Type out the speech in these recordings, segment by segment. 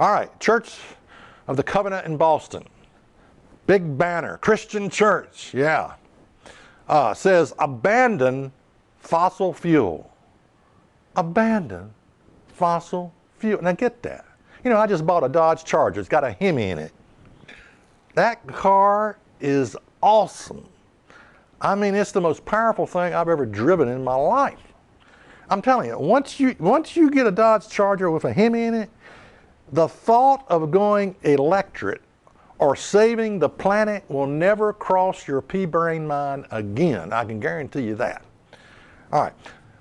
All right, Church of the Covenant in Boston. Big banner, Christian church, yeah. Says, abandon fossil fuel. Abandon fossil fuel. Now get that. You know, I just bought a Dodge Charger. It's got a Hemi in it. That car is awesome. I mean, it's the most powerful thing I've ever driven in my life. I'm telling you, once you get a Dodge Charger with a Hemi in it, the thought of going electric or saving the planet will never cross your pea-brain mind again. I can guarantee you that. All right,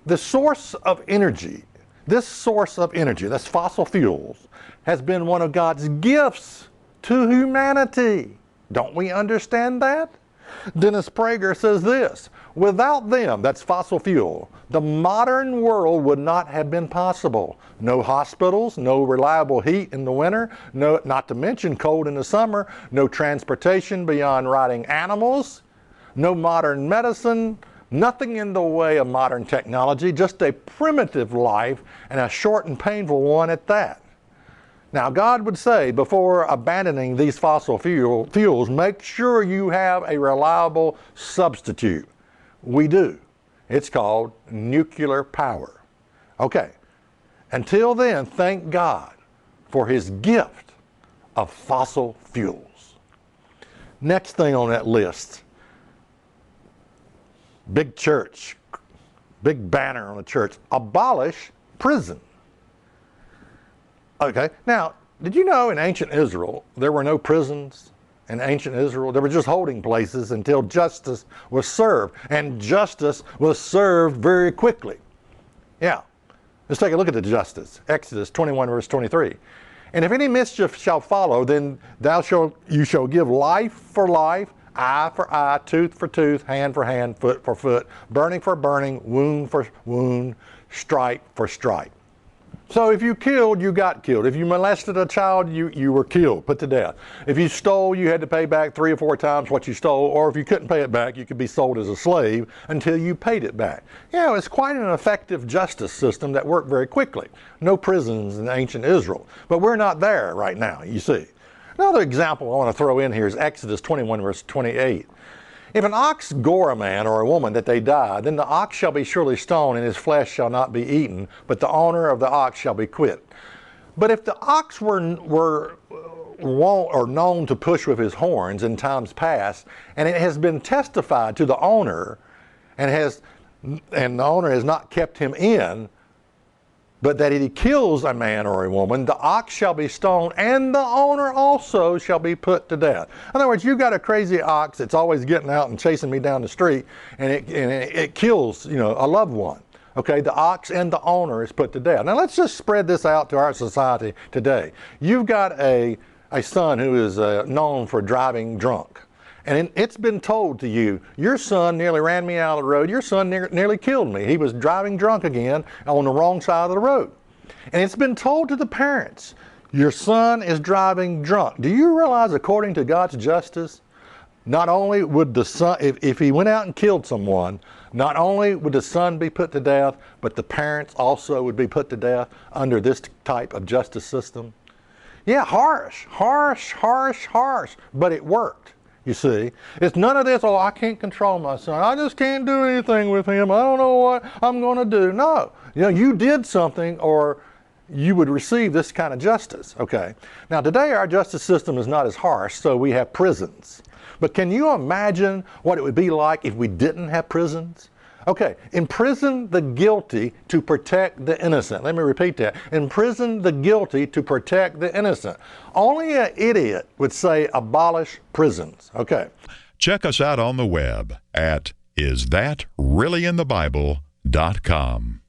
this source of energy, that's fossil fuels, has been one of God's gifts to humanity. Don't we understand that? Dennis Prager says this, without them, that's fossil fuel, the modern world would not have been possible. No hospitals, no reliable heat in the winter, not to mention cold in the summer, no transportation beyond riding animals, no modern medicine, nothing in the way of modern technology, just a primitive life and a short and painful one at that. Now, God would say, before abandoning these fossil fuels, make sure you have a reliable substitute. We do. It's called nuclear power. Okay. Until then, thank God for His gift of fossil fuels. Next thing on that list, big church, big banner on the church, abolish prison. Okay, now, did you know in ancient Israel, there were no prisons in ancient Israel? There were just holding places until justice was served, and justice was served very quickly. Yeah, let's take a look at the justice. Exodus 21, verse 23. And if any mischief shall follow, then you shall give life for life, eye for eye, tooth for tooth, hand for hand, foot for foot, burning for burning, wound for wound, stripe for stripe. So if you killed, you got killed. If you molested a child, you were killed, put to death. If you stole, you had to pay back 3 or 4 times what you stole, or if you couldn't pay it back, you could be sold as a slave until you paid it back. Yeah, it's quite an effective justice system that worked very quickly. No prisons in ancient Israel. But we're not there right now, you see. Another example I want to throw in here is Exodus 21, verse 28. If an ox gore a man or a woman that they die, then the ox shall be surely stoned, and his flesh shall not be eaten, but the owner of the ox shall be quit. But if the ox were known to push with his horns in times past, and it has been testified to the owner, and the owner has not kept him in, but that he kills a man or a woman, the ox shall be stoned, and the owner also shall be put to death. In other words, you've got a crazy ox that's always getting out and chasing me down the street, and it kills, a loved one. Okay, the ox and the owner is put to death. Now let's just spread this out to our society today. You've got a son who is known for driving drunk. And it's been told to you, your son nearly ran me out of the road. Your son nearly killed me. He was driving drunk again on the wrong side of the road. And it's been told to the parents, your son is driving drunk. Do you realize, according to God's justice, not only would the son, if he went out and killed someone, not only would the son be put to death, but the parents also would be put to death under this type of justice system? Yeah, harsh, but it worked. You see, it's none of this, I can't control my son. I just can't do anything with him. I don't know what I'm going to do. No, you did something or you would receive this kind of justice. Okay. Now today our justice system is not as harsh, so we have prisons. But can you imagine what it would be like if we didn't have prisons? Okay, imprison the guilty to protect the innocent. Let me repeat that. Imprison the guilty to protect the innocent. Only an idiot would say abolish prisons. Okay. Check us out on the web at isthatreallyinthebible.com.